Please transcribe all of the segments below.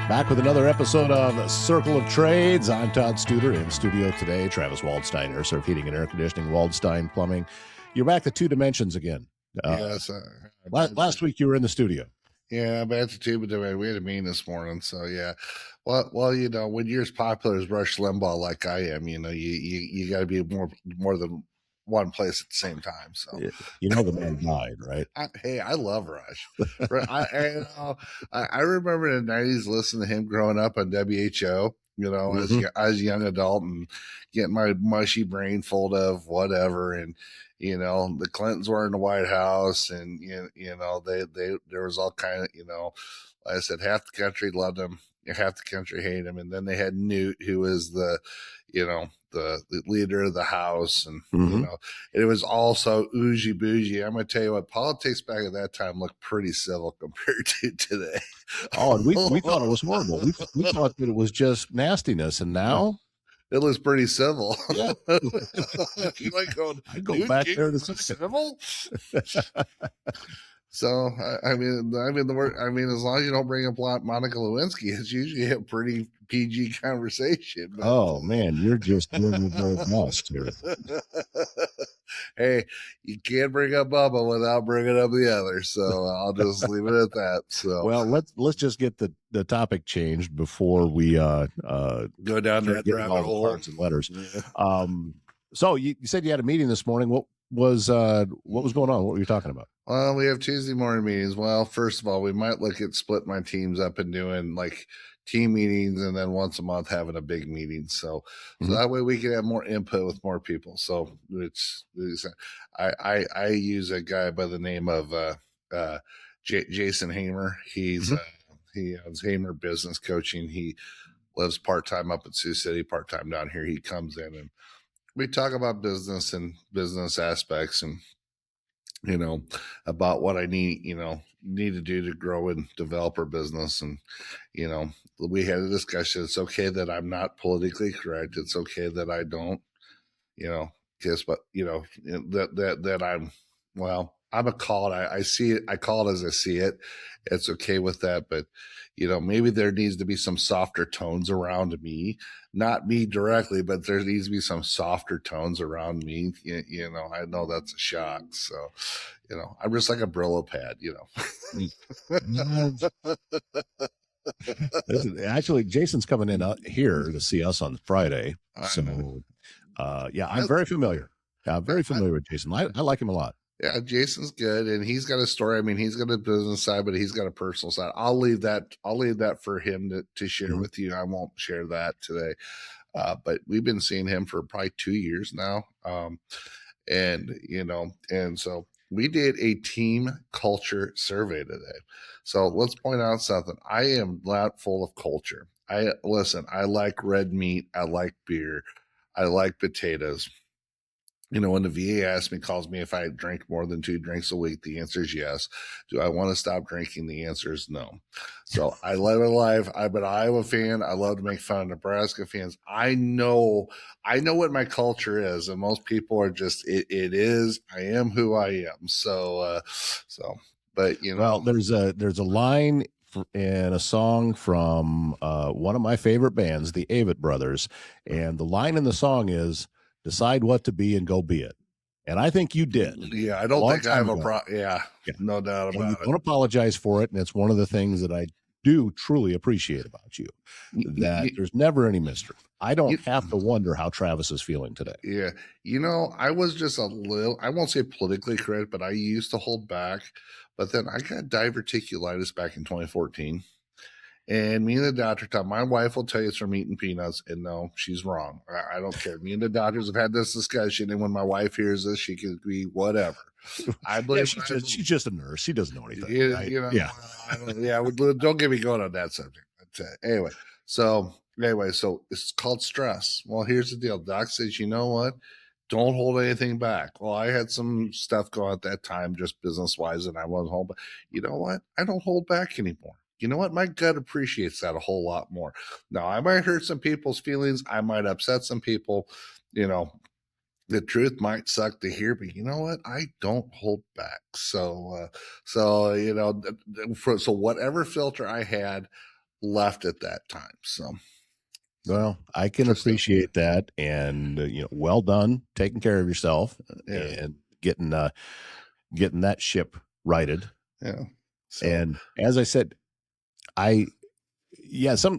Back with another episode of Circle of Trades. I'm Todd Studer in studio today. Travis Waldstein, Air Serv Heating and Air Conditioning, Waldstein Plumbing. You're back to Two Dimensions again. Yes. Last week you were in the studio. Yeah, back to two, but we had a meeting this morning. So yeah, well, when you're as popular as Rush Limbaugh, like I am, you got to be more than one place at the same time. So the man died, right? I love Rush. I remember in the '90s listening to him growing up on WHO. As a young adult and getting my mushy brain full of whatever, and the Clintons were in the White House, and there was all kind of like I said, half the country loved him, half the country hated him, and then they had Newt, who was the leader of the House, and it was also oozy bougie. I'm gonna tell you what, politics back at that time looked pretty civil compared to today. Oh, and we thought it was horrible. We thought that it was just nastiness, and now it looks pretty civil. Yeah. You like going? I go back there to civil. So I mean, as long as you don't bring up Monica Lewinsky, it's usually a pretty PG conversation. But, oh man, you're just doing very much here. Hey, you can't bring up Bubba without bringing up the other, so I'll just leave it at that. So, well, let's just get the topic changed before we go down that rabbit hole. Cards and letters. Yeah. So you said you had a meeting this morning. What was going on? What were you talking about? Well, we have Tuesday morning meetings. Well, first of all, we might look at split my teams up and doing like team meetings, and then once a month having a big meeting. So that way we can have more input with more people. So I use a guy by the name of Jason Hamer. He owns Hamer Business Coaching. He lives part-time up in Sioux City, part-time down here. He comes in and we talk about business and business aspects and about what I need to do to grow and develop our business. And, we had a discussion. It's okay that I'm not politically correct. It's okay that I don't, guess what, that I'm, well, I'm a call it. I see it. I call it as I see it. It's okay with that. But, maybe there needs to be some softer tones around me, not me directly, but there needs to be some softer tones around me. I know that's a shock. So, I'm just like a Brillo pad, Actually, Jason's coming in here to see us on Friday. So, I'm very familiar. I'm very familiar with Jason. I like him a lot. Yeah, Jason's good, and he's got a story. I mean, he's got a business side, but he's got a personal side. I'll leave that for him to share with you. I won't share that today. But we've been seeing him for probably 2 years now. And so we did a team culture survey today. So let's point out something. I am not full of culture. I like red meat. I like beer. I like potatoes. When the VA calls me if I drink more than 2 drinks a week, the answer is yes. Do I want to stop drinking? The answer is no. So I live a life. I'm an Iowa fan. I love to make fun of Nebraska fans. I know what my culture is, and most people are just, it is, I am who I am. But well, there's a line in a song from one of my favorite bands, the Avett Brothers. And the line in the song is, decide what to be and go be it. And I think you did. Yeah, I don't think I have a problem. Yeah, no doubt about it. Don't apologize for it. And it's one of the things that I do truly appreciate about you, that there's never any mystery. I don't have to wonder how Travis is feeling today. Yeah. I was just a little, I won't say politically correct, but I used to hold back. But then I got diverticulitis back in 2014. And me and the doctor talk. My wife will tell you it's from eating peanuts, and no, she's wrong. I don't care. Me and the doctors have had this discussion, and when my wife hears this, she can be whatever. I believe she's just a nurse. She doesn't know anything. Don't get me going on that subject. But, anyway, so it's called stress. Well, here's the deal. Doc says, you know what? Don't hold anything back. Well, I had some stuff going at that time, just business wise, and I wasn't holding back. You know what? I don't hold back anymore. You know what? My gut appreciates that a whole lot more. Now, I might hurt some people's feelings. I might upset some people. The truth might suck to hear, but you know what? I don't hold back. So whatever filter I had, left at that time. So, Well, I can appreciate that, and well done taking care of yourself and getting that ship righted. Yeah. So, and as I said,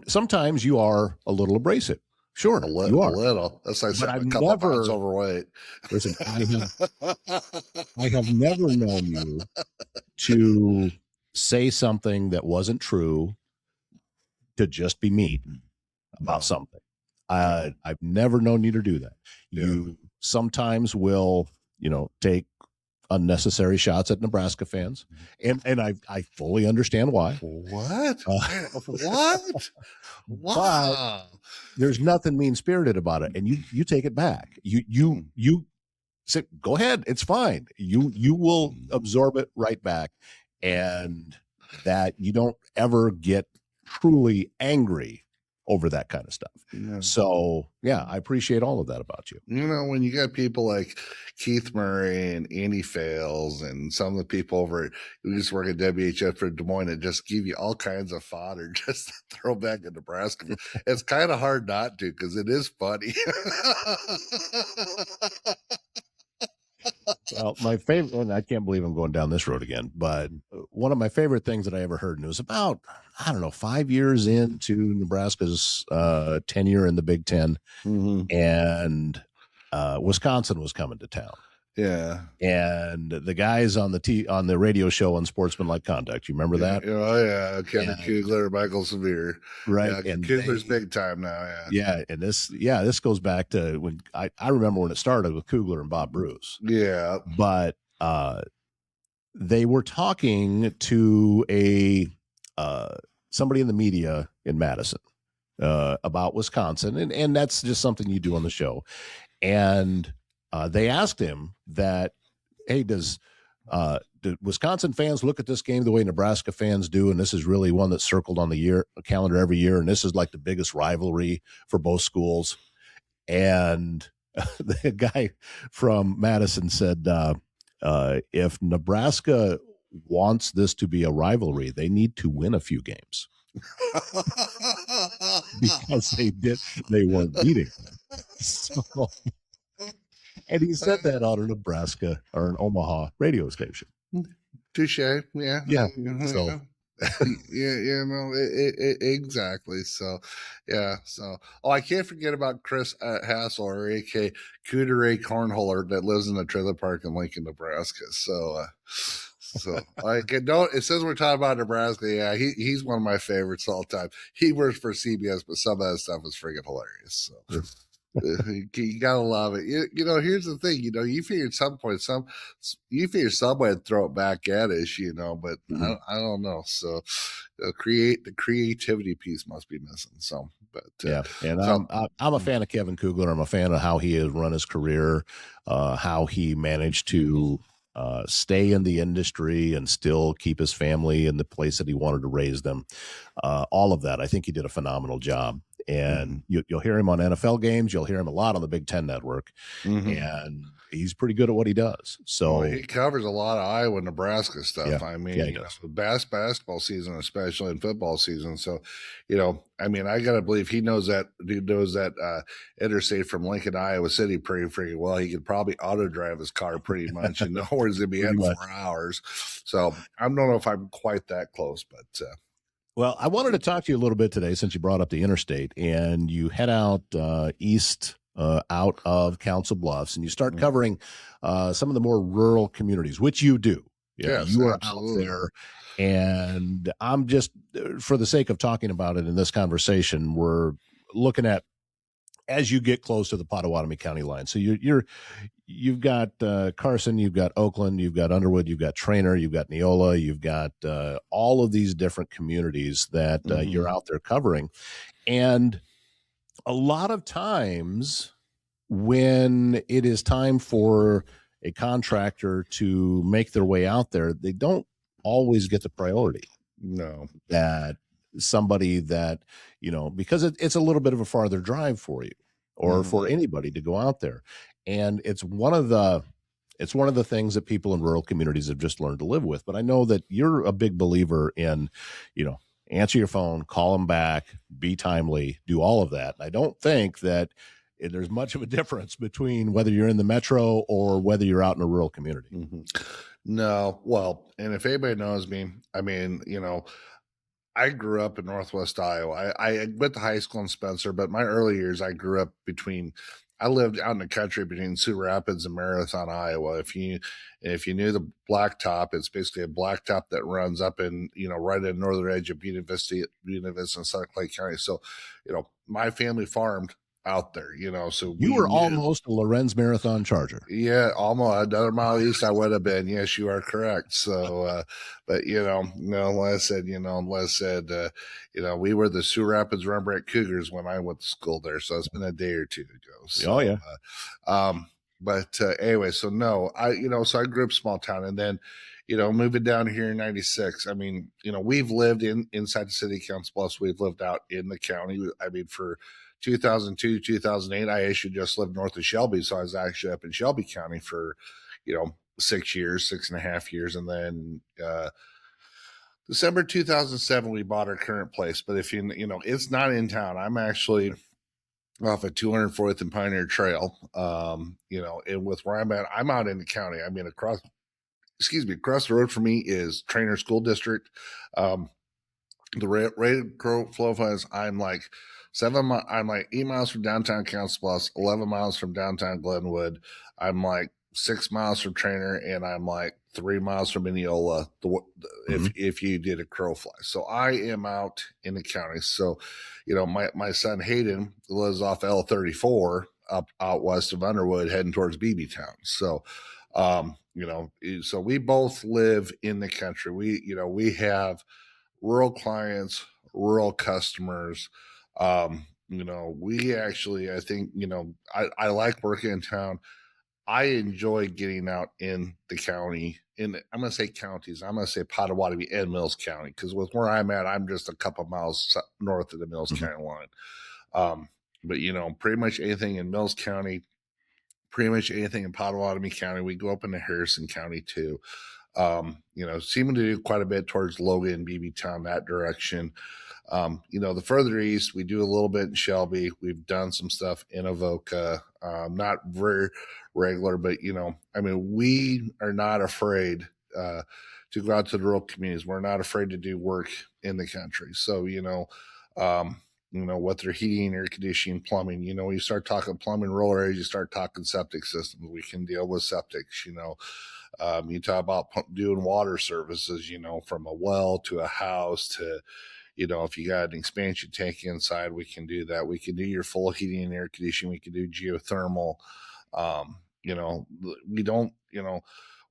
sometimes you are a little abrasive. Sure, you are. A little. That's like But a couple pounds overweight. Listen, I have never known you to say something that wasn't true to just be mean about something. I've never known you to do that. You sometimes will, take unnecessary shots at Nebraska fans, and I fully understand why. What? What? Wow. But there's nothing mean spirited about it, and you take it back. You say, go ahead, it's fine. You will absorb it right back, and that you don't ever get truly angry over that kind of stuff. So I appreciate all of that about you. When you got people like Keith Murray and Andy Fales and some of the people over who used to work at WHF for Des Moines that just give you all kinds of fodder just to throw back at Nebraska, it's kind of hard not to, because it is funny. Well, my favorite, and I can't believe I'm going down this road again, but one of my favorite things that I ever heard, and it was about, 5 years into Nebraska's tenure in the Big Ten, and Wisconsin was coming to town. Yeah. And the guys on the radio show on Sportsmanlike Conduct, you remember that? Oh yeah, Kevin Kugler, Michael Severe, right? Yeah, and Kugler's big time now. And this goes back to when I remember when it started with Kugler and Bob Bruce. Yeah, but they were talking to somebody in the media in Madison about Wisconsin, and that's just something you do on the show, and they asked him that, hey, do Wisconsin fans look at this game the way Nebraska fans do? And this is really one that's circled on the calendar every year. And this is like the biggest rivalry for both schools. And the guy from Madison said, if Nebraska wants this to be a rivalry, they need to win a few games. Because they weren't beating them. So, and he said that on a Nebraska or an Omaha radio station. Touche. Yeah. Yeah. So. Exactly. So, yeah. So, I can't forget about Chris Hassel, or AK Cooter Cornholer, that lives in a trailer park in Lincoln, Nebraska. So, it says we're talking about Nebraska. Yeah, he's one of my favorites all the time. He works for CBS, but some of that stuff is freaking hilarious. So. You gotta love it. Here's the thing. You figure at some point, somebody would throw it back at us. But I don't know. So, the creativity piece must be missing. So, but and I'm a fan of Kevin Kugler. I'm a fan of how he has run his career, how he managed to stay in the industry and still keep his family in the place that he wanted to raise them. All of that, I think he did a phenomenal job. And you'll hear him on NFL games. You'll hear him a lot on the Big Ten Network, and he's pretty good at what he does. So he covers a lot of Iowa, Nebraska stuff. Yeah. I mean, basketball season, especially in football season. So, I gotta believe he knows that interstate from Lincoln, Iowa City pretty freaking well. He could probably auto drive his car pretty much and know where he's gonna be in 4 hours. So I don't know if I'm quite that close, but. Well, I wanted to talk to you a little bit today since you brought up the interstate, and you head out east out of Council Bluffs, and you start covering some of the more rural communities, which you do. Yes, you are absolutely. out there, and I'm just, for the sake of talking about it in this conversation, we're looking at as you get close to the Potawatomi County line. So you've got Carson, you've got Oakland, you've got Underwood, you've got Trainer, you've got Neola, you've got all of these different communities that you're out there covering. And a lot of times when it is time for a contractor to make their way out there, they don't always get the priority. No. That somebody that, because it's a little bit of a farther drive for you or for anybody to go out there. And it's one of the things that people in rural communities have just learned to live with. But I know that you're a big believer in answer your phone, call them back, be timely, do all of that. I don't think that there's much of a difference between whether you're in the metro or whether you're out in a rural community. Mm-hmm. No, well, and if anybody knows me, I mean, I grew up in Northwest Iowa. I went to high school in Spencer, but my early years, I grew up I lived out in the country between Sioux Rapids and Marathon, Iowa. If you knew the blacktop, it's basically a blacktop that runs up in, right at the northern edge of Buena Vista and Sutter Lake County. So, my family farmed out there, so you were almost a Lorenz Marathon Charger. Yeah, almost another mile east I would have been. Yes, you are correct. So, but Les said, we were the Sioux Rapids Rembrandt Cougars when I went to school there. So it's been a day or two ago. So, oh yeah. But anyway, so no, so I grew up small town, and then, moving down here in '96. I mean, we've lived inside the city of Council Bluffs. We've lived out in the county. I mean, for 2002, 2008, I actually just lived north of Shelby. So I was actually up in Shelby County for, 6.5 years. And then December 2007, we bought our current place. But if it's not in town. I'm actually off of 204th and Pioneer Trail, and with where I'm at, I'm out in the county. I mean, across the road from me is Trainer School District. The rate of flow is I'm like 8 miles from downtown Council Bluffs, 11 miles from downtown Glenwood. I'm like 6 miles from Trainer, and I'm like 3 miles from Mineola. If you did a crow fly, so I am out in the county. So, my son Hayden lives off L34 up out west of Underwood, heading towards BB Town. So, so we both live in the country. We have rural clients, rural customers. We actually, I think, I like working in town. I enjoy getting out in the county. I'm going to say counties. I'm going to say Potawatomi and Mills County, because with where I'm at, I'm just a couple miles north of the Mills County line. But pretty much anything in Mills County, pretty much anything in Potawatomi County. We go up into Harrison County too. Seeming to do quite a bit towards Logan, BB Town, that direction. The further east, we do a little bit in Shelby. We've done some stuff in Avoca, not very regular, but we are not afraid to go out to the rural communities. We're not afraid to do work in the country. So, what they're heating, air conditioning, plumbing, when you start talking plumbing rural areas, you start talking septic systems. We can deal with septics, you talk about doing water services, from a well to a house to, if you got an expansion tank inside, we can do that. We can do your full heating and air conditioning. We can do geothermal.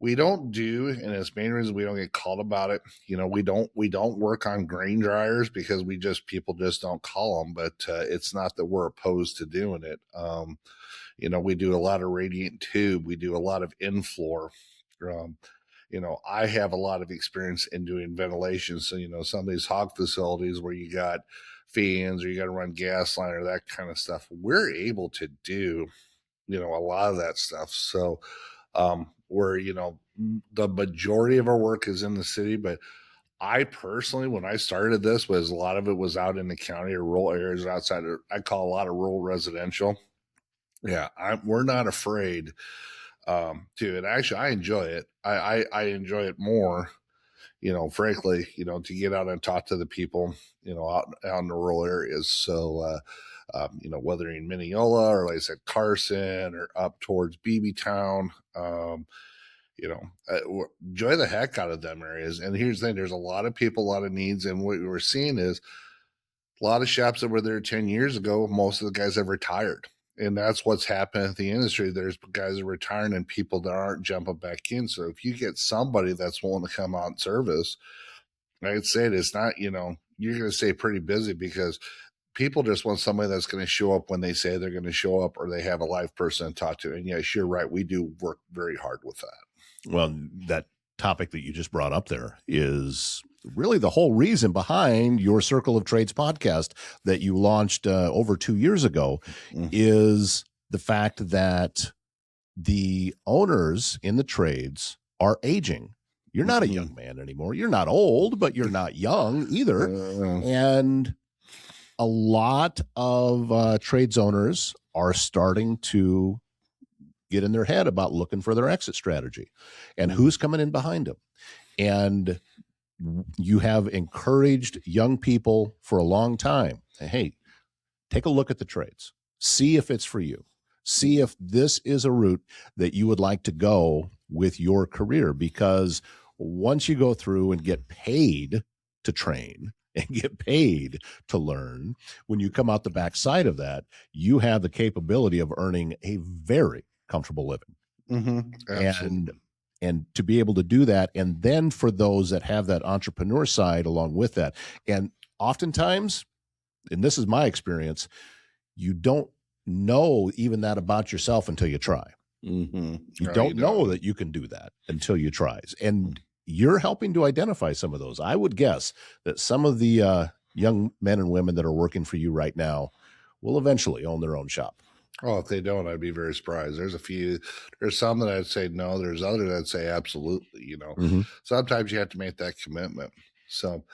We don't do, and it's main reason we don't get called about it. We don't work on grain dryers because people just don't call them, but it's not that we're opposed to doing it. We do a lot of radiant tube. We do a lot of in-floor. I have a lot of experience in doing ventilation. So, some of these hog facilities where you got fans or you got to run gas line or that kind of stuff, we're able to do, a lot of that stuff. So, where, the majority of our work is in the city, but I personally, when I started this, a lot of it was out in the county or rural areas outside of, I call a lot of rural residential. Yeah. We're not afraid to it. Actually, I enjoy it. I enjoy it more, frankly, to get out and talk to the people, out in the rural areas. So, whether in Mineola or like I said, Carson or up towards BB Town, enjoy the heck out of them areas. And here's the thing, there's a lot of people, a lot of needs. And what we're seeing is a lot of shops that were there 10 years ago, most of the guys have retired. And that's what's happened in the industry. There's guys that are retiring and people that aren't jumping back in. So if you get somebody that's willing to come out and service, I'd say it's not, you're going to stay pretty busy because people just want somebody that's going to show up when they say they're going to show up, or they have a live person to talk to. And yes, you're right. We do work very hard with that. Well, that topic that you just brought up there is really the whole reason behind your Circle of Trades podcast that you launched over 2 years ago, is the fact that the owners in the trades are aging. You're not a young man anymore. You're not old, but you're not young either. And a lot of trades owners are starting to get in their head about looking for their exit strategy and who's coming in behind them. And you have encouraged young people for a long time. Hey, take a look at the trades. See if it's for you. See if this is a route that you would like to go with your career, because once you go through and get paid to train and get paid to learn, when you come out the backside of that, you have the capability of earning a very comfortable living. And to be able to do that. And then for those that have that entrepreneur side along with that, and oftentimes, and this is my experience, you don't know even that about yourself until you try. You don't know that you can do that until you try. And you're helping to identify some of those. I would guess that some of the young men and women that are working for you right now will eventually own their own shop. Oh, if they don't, I'd be very surprised. There's some that I'd say no. There's others that'd say absolutely, Sometimes you have to make that commitment. So,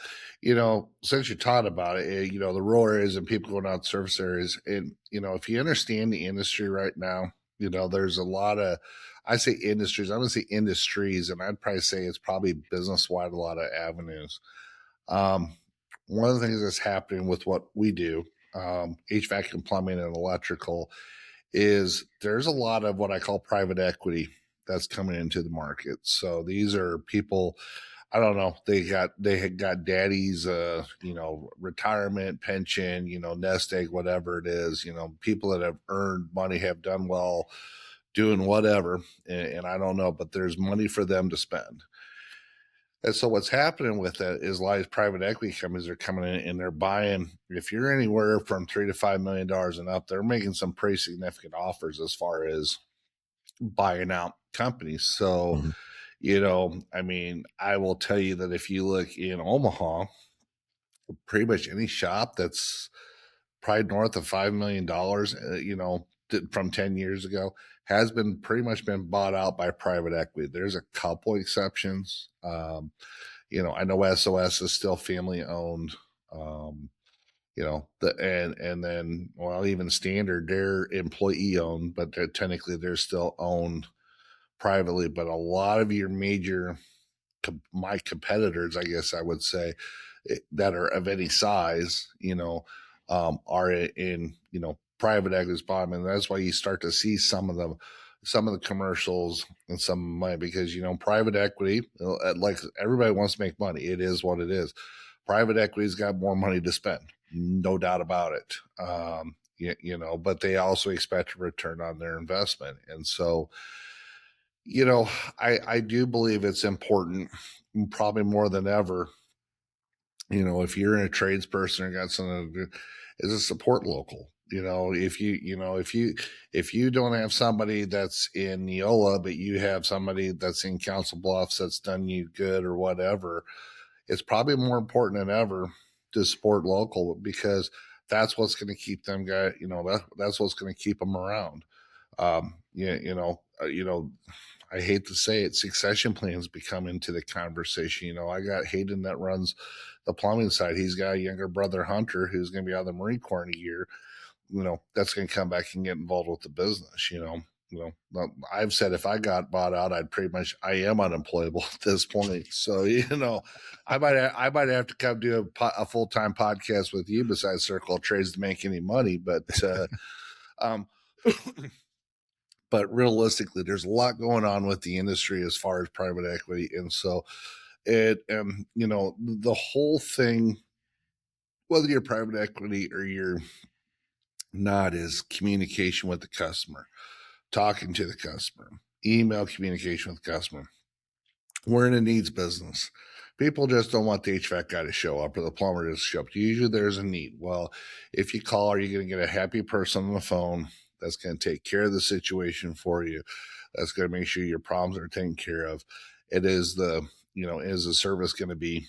since you taught about it, the rural areas and people going out to service areas, and, if you understand the industry right now, there's a lot of, I say industries, I'm going to say industries, and I'd probably say it's probably business-wide, a lot of avenues. One of the things that's happening with what we do, HVAC and plumbing and electrical, is there's a lot of what I call private equity that's coming into the market. So these are people, I don't know, they had got daddy's, retirement pension, nest egg, whatever it is, people that have earned money, have done well, doing whatever. And I don't know, but there's money for them to spend. And so what's happening with that is a lot of private equity companies are coming in and they're buying, if you're anywhere from $3 to $5 million and up, they're making some pretty significant offers as far as buying out companies. So, I will tell you that if you look in Omaha, pretty much any shop that's probably north of $5 million, from 10 years ago, has been pretty much been bought out by private equity. There's a couple exceptions. I know SOS is still family owned. And then, well, even Standard, they're employee owned, but technically they're still owned privately. But a lot of your major, my competitors, I guess I would say, that are of any size, are in, private equity's bottom. And that's why you start to see some of the commercials and some money, because, private equity, like everybody wants to make money. It is what it is. Private equity's got more money to spend, no doubt about it. But they also expect a return on their investment. And so, I do believe it's important, probably more than ever, if you're in a tradesperson or got something to do, is a support local. If you don't have somebody that's in Neola, but you have somebody that's in Council Bluffs that's done you good or whatever, it's probably more important than ever to support local, because that's what's going to keep them guys, that's what's going to keep them around. I hate to say it, succession plans become into the conversation. I got Hayden that runs the plumbing side. He's got a younger brother, Hunter, who's going to be out of the Marine Corps in a year. That's going to come back and get involved with the business. I've said if I got bought out, I am unemployable at this point. So, I might have to come do a full-time podcast with you besides Circle of Trades to make any money. But, but realistically, there's a lot going on with the industry as far as private equity. And so the whole thing, whether you're private equity or you're not, is communication with the customer, talking to the customer, email communication with the customer. We're in a needs business. People just don't want the HVAC guy to show up or the plumber to show up. Usually there's a need. Well, if you call, are you going to get a happy person on the phone that's going to take care of the situation for you, that's going to make sure your problems are taken care of? Is the service going to be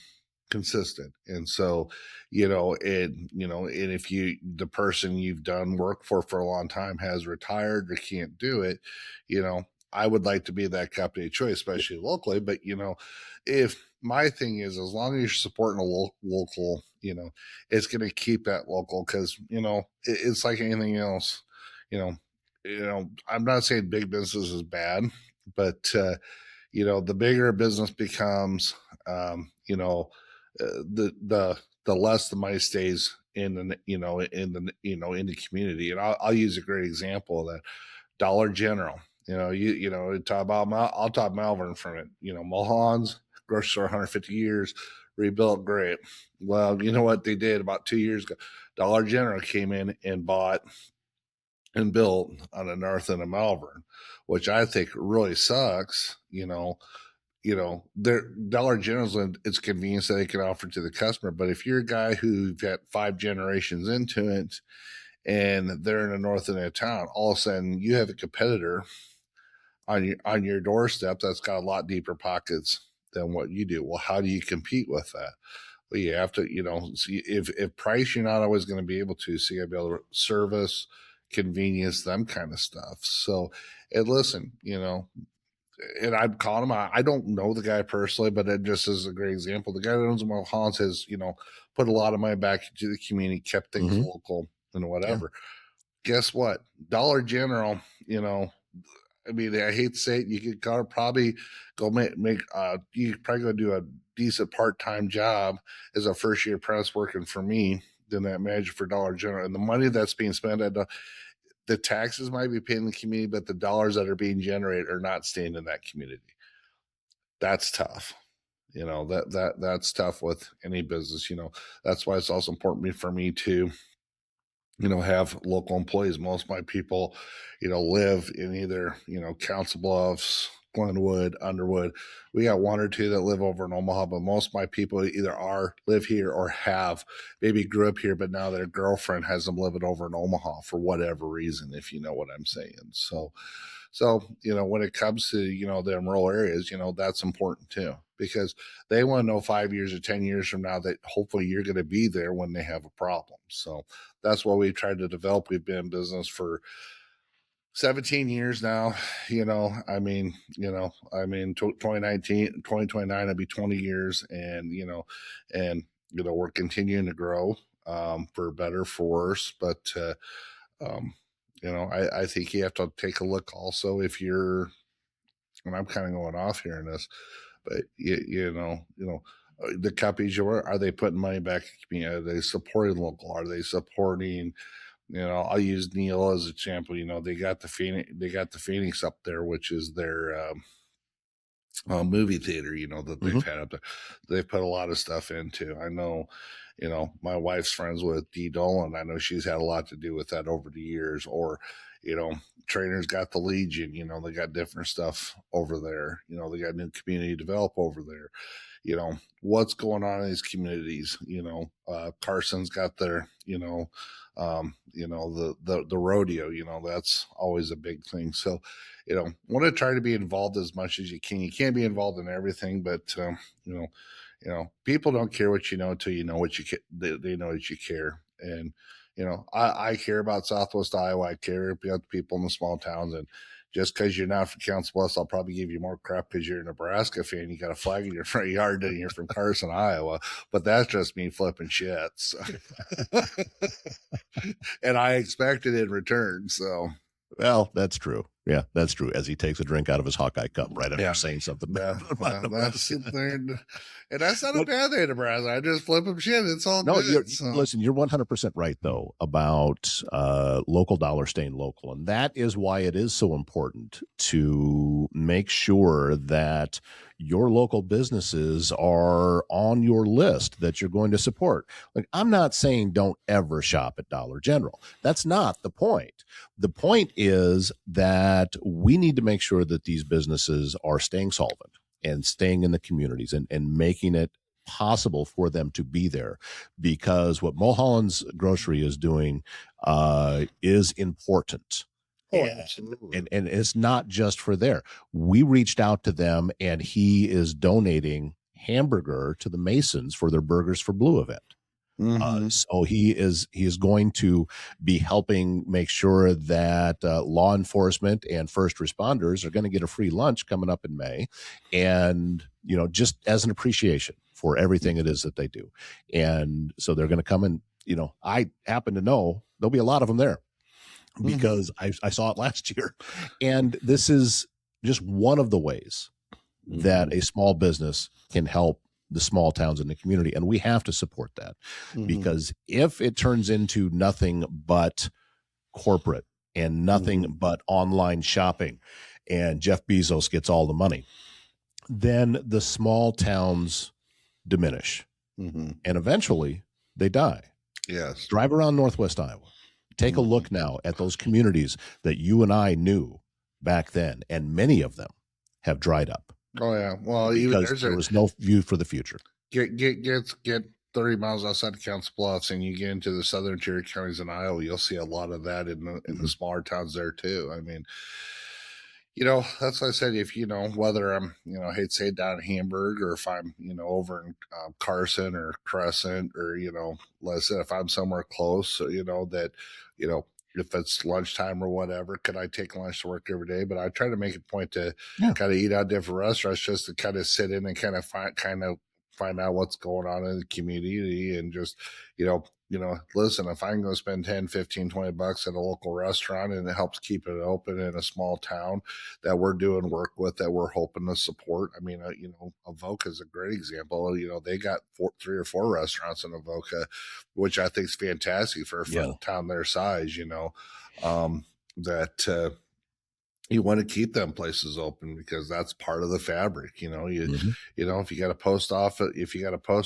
consistent? And so, and if the person you've done work for a long time has retired or can't do it, I would like to be that company of choice, especially locally. But if my thing is, as long as you're supporting a local, it's going to keep that local, because it's like anything else. You know, I'm not saying big business is bad, but the bigger a business becomes, the less the money stays in the community. And I'll use a great example of that. Dollar General. Talk about I'll talk Malvern from it. Mulholland's grocery store, 150 years, rebuilt, great. Well, you know what they did about 2 years ago? Dollar General came in and bought and built on the north end of Malvern, which I think really sucks. Their Dollar General's, it's convenience that they can offer to the customer. But if you're a guy who's got 5 generations into it, and they're in the north end of town, all of a sudden you have a competitor on your doorstep that's got a lot deeper pockets than what you do. Well, how do you compete with that? Well, you have to, see if price, you're not always going to be able to. So you got to be able to service, convenience, them kind of stuff. So, and listen, and I'm calling him out. I don't know the guy personally, but it just is a great example. The guy that owns Mulholland has, put a lot of money back into the community, kept things local and whatever. Yeah. Guess what? Dollar General, I mean, I hate to say it, you could probably go you could probably go do a decent part-time job as a first-year apprentice working for me than that manager for Dollar General. And the money that's being spent at the taxes might be paid in the community, but the dollars that are being generated are not staying in that community. That's tough. That's tough with any business. That's why it's also important for me to have local employees. Most of my people, live in either, Council Bluffs, Glenwood, Underwood. We got 1 or 2 that live over in Omaha, but most of my people either live here or have maybe grew up here, but now their girlfriend has them living over in Omaha for whatever reason, if you know what I'm saying. So, when it comes to, the rural areas, that's important too, because they want to know 5 years or 10 years from now that hopefully you're going to be there when they have a problem. So that's what we've tried to develop. We've been in business for 17 years now. 2029 will be 20 years, and we're continuing to grow, for better, for worse. But I think you have to take a look also, if you're, and I'm kind of going off here in this, but the companies are they putting money back in the community? Are they supporting local? Are they supporting? I'll use Neil as an example. They got the Phoenix up there, which is their movie theater, that they've had up there. They've put a lot of stuff into. I know, my wife's friends with Dee Dolan. I know she's had a lot to do with that over the years. Or, Trainers got the Legion, they got different stuff over there. They got new community develop over there. What's going on in these communities? Carson's got their, the rodeo, that's always a big thing. So, want to try to be involved as much as you can. You can't be involved in everything, but, people don't care what you know until you know what they know that you care. And, I care about Southwest Iowa. I care about the people in the small towns. And just because you're not from Council Bluffs, I'll probably give you more crap because you're a Nebraska fan. You got a flag in your front yard and you're from Carson, Iowa. But that's just me flipping shit. So. And I expect it in return. So. Well, that's true. Yeah, that's true. As he takes a drink out of his Hawkeye cup right after saying something bad. And that's not a bad thing, Nebraska. I just flip him shit. It's all good. Listen, you're 100% right, though, about local dollar staying local. And that is why it is so important to make sure that your local businesses are on your list that you're going to support. Like, I'm not saying don't ever shop at Dollar General. That's not the point. The point is that we need to make sure that these businesses are staying solvent and staying in the communities and making it possible for them to be there, because what Mulholland's Grocery is doing is important. Oh, absolutely. And it's not just for there. We reached out to them, and he is donating hamburger to the Masons for their Burgers for Blue event. Mm-hmm. So he is going to be helping make sure that law enforcement and first responders are going to get a free lunch coming up in May, and just as an appreciation for everything it is that they do. And so they're going to come and I happen to know there'll be a lot of them there Mm-hmm. because I saw it last year, and this is just one of the ways that Mm-hmm. a small business can help the small towns in the community. And we have to support that, Mm-hmm. because if it turns into nothing but corporate and nothing Mm-hmm. but online shopping and Jeff Bezos gets all the money, then the small towns diminish Mm-hmm. and eventually they die. Yes. Drive around Northwest Iowa. Take a Mm-hmm. look now at those communities that you and I knew back then, and many of them have dried up Oh yeah. Well, even because there's there a was no view for the future. get 30 miles outside of Council Bluffs, and you get into the southern tier counties in Iowa. You'll see a lot of that in the Mhm. smaller towns there too. I mean, that's what I said. If whether I'm, hate say down in Hamburg, or if I'm, over in Carson or Crescent, or let's say if I'm somewhere close, so, that, you know, if it's lunchtime or whatever, could I take lunch to work every day? But I try to make a point to Yeah. kind of eat out different restaurants, just to kind of sit in and kind of find out what's going on in the community, and just, listen, if I can go spend 10, 15, $20 at a local restaurant, and it helps keep it open in a small town that we're doing work with, that we're hoping to support. I mean, Avoca is a great example. They got three or four restaurants in Avoca, which I think is fantastic for Yeah. a town their size. That you want to keep them places open, because that's part of the fabric. Mhm. If you got a post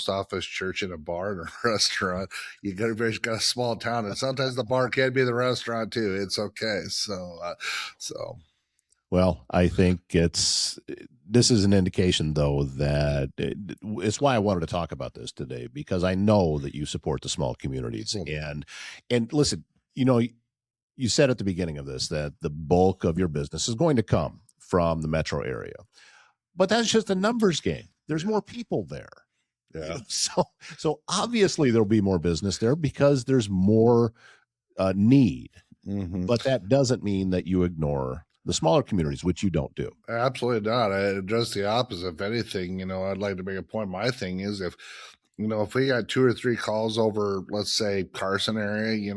office, church, and a bar and a restaurant, got a small town, and sometimes the bar can be the restaurant too. It's okay. So Well, I think this is an indication, though, that it's why I wanted to talk about this today, because I know that you support the small communities. And listen, you know, you said at the beginning of this that the bulk of your business is going to come from the metro area, but that's just a numbers game. There's more people there. yeah. So obviously there'll be more business there because there's more need, Mm-hmm. but that doesn't mean that you ignore the smaller communities, which you don't do. Absolutely not. Just the opposite. If anything, I'd like to make a point. My thing is, if we got two or three calls over, let's say Carson area,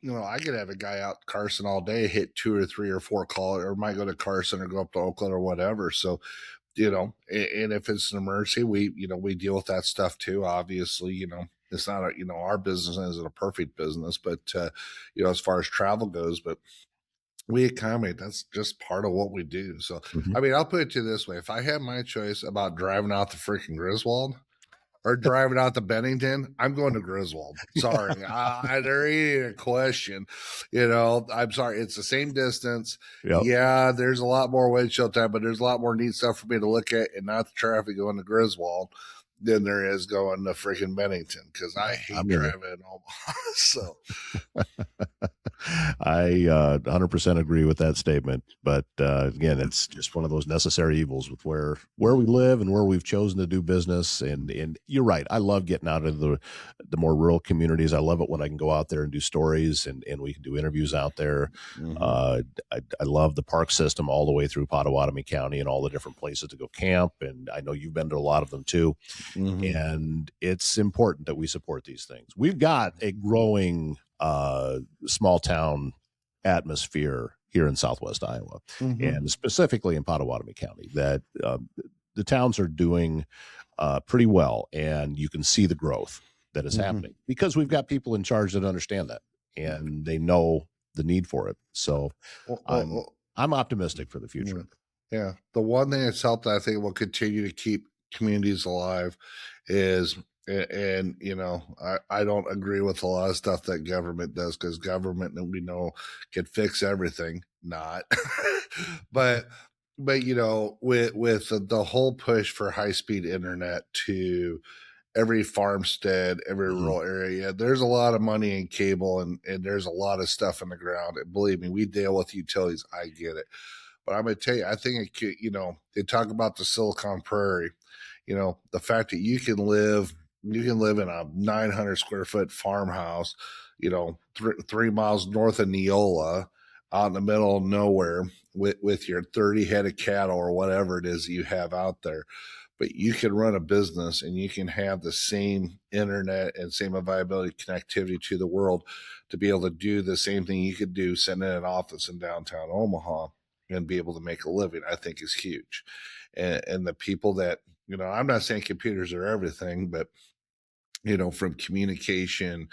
I could have a guy out Carson all day hit two or three or four calls, or might go to Carson or go up to Oakland or whatever. So, and if it's an emergency, we deal with that stuff too. Obviously, it's not our business isn't a perfect business, but as far as travel goes, but we accommodate. That's just part of what we do. So, Mhm. I mean, I'll put it to you this way: if I had my choice about driving out the freaking Griswold or driving out to Bennington, I'm going to Griswold. Sorry, there ain't a question. I'm sorry. It's the same distance. Yep. Yeah, there's a lot more windshield time, but there's a lot more neat stuff for me to look at, and not the traffic going to Griswold than there is going to freaking Bennington, because I hate I'm with you. driving in Omaha. So, I 100% agree with that statement. But again, it's just one of those necessary evils with where we live and where we've chosen to do business. And you're right. I love getting out of the more rural communities. I love it when I can go out there and do stories, and we can do interviews out there. mm-hmm. I love the park system all the way through Pottawatomie County and all the different places to go camp. And I know you've been to a lot of them too. Mm-hmm. And it's important that we support these things. We've got a growing small town atmosphere here in Southwest Iowa, Mm-hmm. and specifically in Pottawatomie County, that the towns are doing pretty well, and you can see the growth that is Mm-hmm. happening because we've got people in charge that understand that, and they know the need for it. So Well, I'm I'm optimistic for the future. mm, yeah. The one thing that's helped, I think, will continue to keep communities alive is, and I don't agree with a lot of stuff that government does, because government, and we know, can fix everything. Not, but with the whole push for high speed internet to every farmstead, every Mhm. rural area. There's a lot of money in cable, and there's a lot of stuff in the ground. And believe me, we deal with utilities. I get it. But I'm going to tell you, I think they talk about the Silicon Prairie, the fact that you can live You can live in a 900 square foot farmhouse, 3 miles north of Neola, out in the middle of nowhere, with your 30 head of cattle or whatever it is you have out there. But you can run a business and you can have the same internet and same availability connectivity to the world to be able to do the same thing you could do sitting in an office in downtown Omaha and be able to make a living, I think is huge. And the people that, I'm not saying computers are everything, but from communication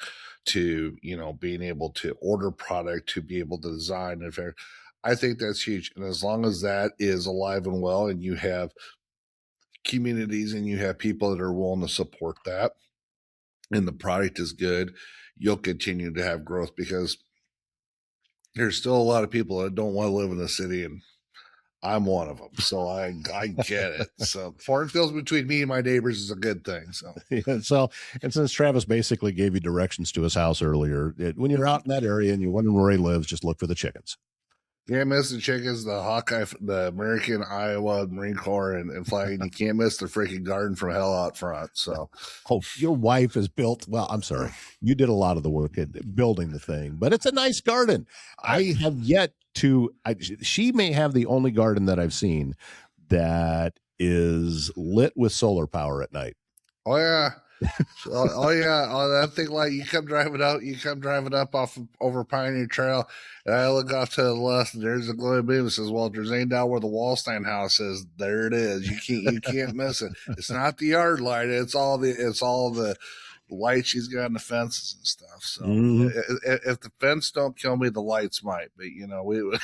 to, being able to order product, to be able to design and fair. I think that's huge. And as long as that is alive and well, and you have communities and you have people that are willing to support that, and the product is good, you'll continue to have growth, because there's still a lot of people that don't want to live in the city, and I'm one of them. So I get it. So foreign fields between me and my neighbors is a good thing. So Yeah, so, and since Travis basically gave you directions to his house earlier, when you're out in that area and you're wondering where he lives, just look for the chickens. can't miss the chickens, the Hawkeye, the American Iowa Marine Corps, and flag. And you can't miss the freaking garden from hell out front. So, Oh, your wife has built, well, I'm sorry, you did a lot of the work at building the thing, but it's a nice garden. I have yet to, she may have the only garden that I've seen that is lit with solar power at night. oh yeah. Oh yeah, that thing, like you come driving up off over Pioneer Trail, and I look off to the left, and there's a glowing beam that says, "Well, if there's any doubt where the Waldstein house is, there it is. You can't miss it. It's not the yard light; it's all the lights she's got on the fences and stuff. So if the fence don't kill me, the lights might. But we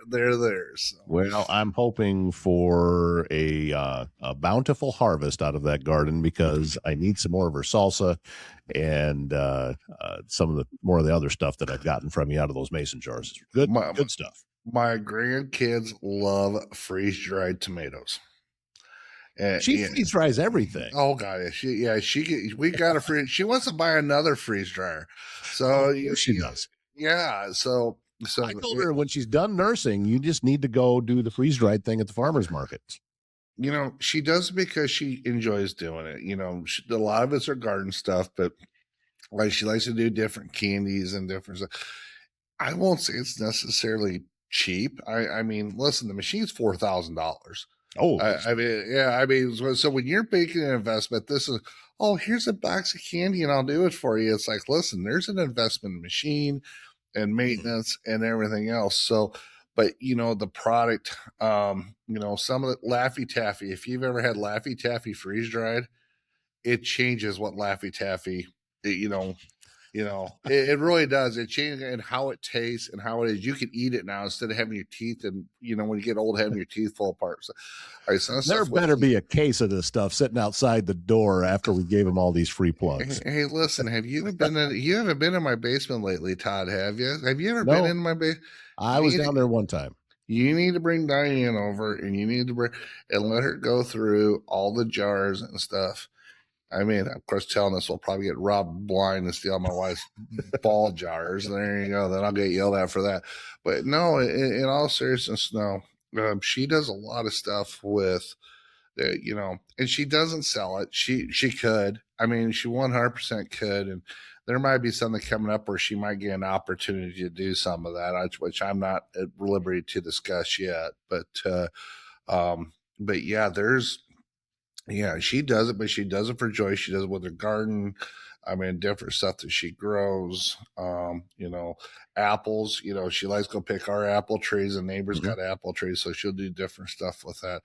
they're there. So. Well, I'm hoping for a bountiful harvest out of that garden, because I need some more of her salsa and some of the more of the other stuff that I've gotten from you out of those mason jars. Good stuff. My grandkids love freeze dried tomatoes. She freeze dries everything. Oh god, we got a freeze. She wants to buy another freeze dryer, so she does. Yeah, so I told her when she's done nursing, you just need to go do the freeze dried thing at the farmers markets. She does it because she enjoys doing it. A lot of it's her garden stuff, but like she likes to do different candies and different stuff. I won't say it's necessarily cheap. I mean, listen, the machine's $4,000. Oh, I mean, yeah. I mean, so when you're making an investment, this is, oh, here's a box of candy and I'll do it for you. It's like, listen, there's an investment machine and maintenance and everything else. So, but the product, some of the Laffy Taffy, if you've ever had Laffy Taffy freeze dried, it changes what Laffy Taffy, it really does. It changes in how it tastes and how it is. You can eat it now instead of having your teeth, and when you get old, having your teeth fall apart. So, all right, so there better be a case of this stuff sitting outside the door after we gave them all these free plugs. Hey, listen, you haven't been in my basement lately, Todd? Have you? Have you ever been in my basement? I was down there one time. You need to bring Diane over, and you need to let her go through all the jars and stuff. I mean, of course, telling us we'll probably get robbed blind and steal my wife's ball jars. There you go. Then I'll get yelled at for that. But no, in all seriousness, no. She does a lot of stuff with, and she doesn't sell it. She could. I mean, she 100% could, and there might be something coming up where she might get an opportunity to do some of that, which I'm not at liberty to discuss yet. But yeah, she does it, but she does it for joy. She does it with her garden. I mean, different stuff that she grows. Apples. She likes to go pick our apple trees, and neighbors got apple trees, so she'll do different stuff with that.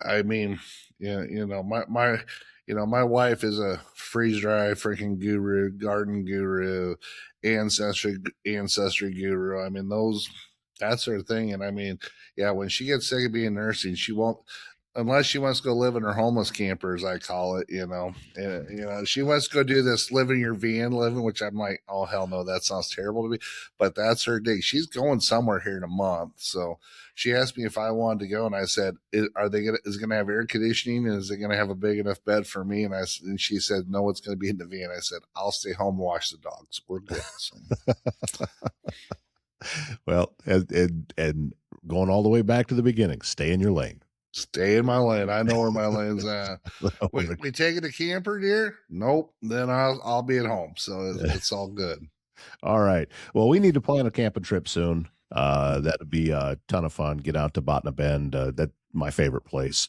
I mean, my wife is a freeze dry freaking guru, garden guru, ancestry guru. I mean, that's her thing. And I mean, yeah, when she gets sick of being nursing, she won't, unless she wants to go live in her homeless camper, as I call it, and, she wants to go do this live in your van living, which I'm like, oh, hell no, that sounds terrible to me, but that's her day. She's going somewhere here in a month. So she asked me if I wanted to go, and I said, is it going to have air conditioning, and is it going to have a big enough bed for me? And she said, no, it's going to be in the van. I said, I'll stay home and watch the dogs. We're good. So. Well, and going all the way back to the beginning, stay in your lane. Stay in my lane. I know where my lane's at. We taking the camper, dear? Nope. Then I'll be at home. So it's all good. All right. Well, we need to plan a camping trip soon. That'd be a ton of fun. Get out to Botna Bend. That's my favorite place.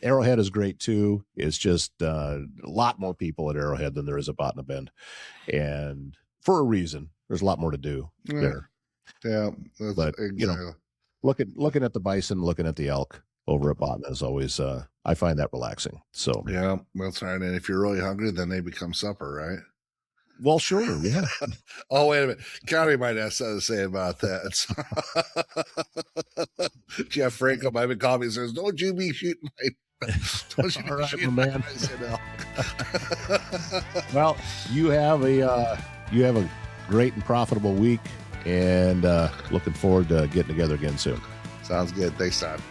Arrowhead is great too. It's just a lot more people at Arrowhead than there is at Botna Bend, and for a reason. There's a lot more to do there. Yeah, but exactly. Looking at the bison, looking at the elk over at Botna is always I find that relaxing. So yeah, that's right. And if you're really hungry, then they become supper, right? Well, sure, yeah. Oh, wait a minute. County might have something to say about that. Jeff Franco might be calling me and says, "Don't you be shooting my man." Well, you have a great and profitable week, and looking forward to getting together again soon. Sounds good. Thanks, Todd.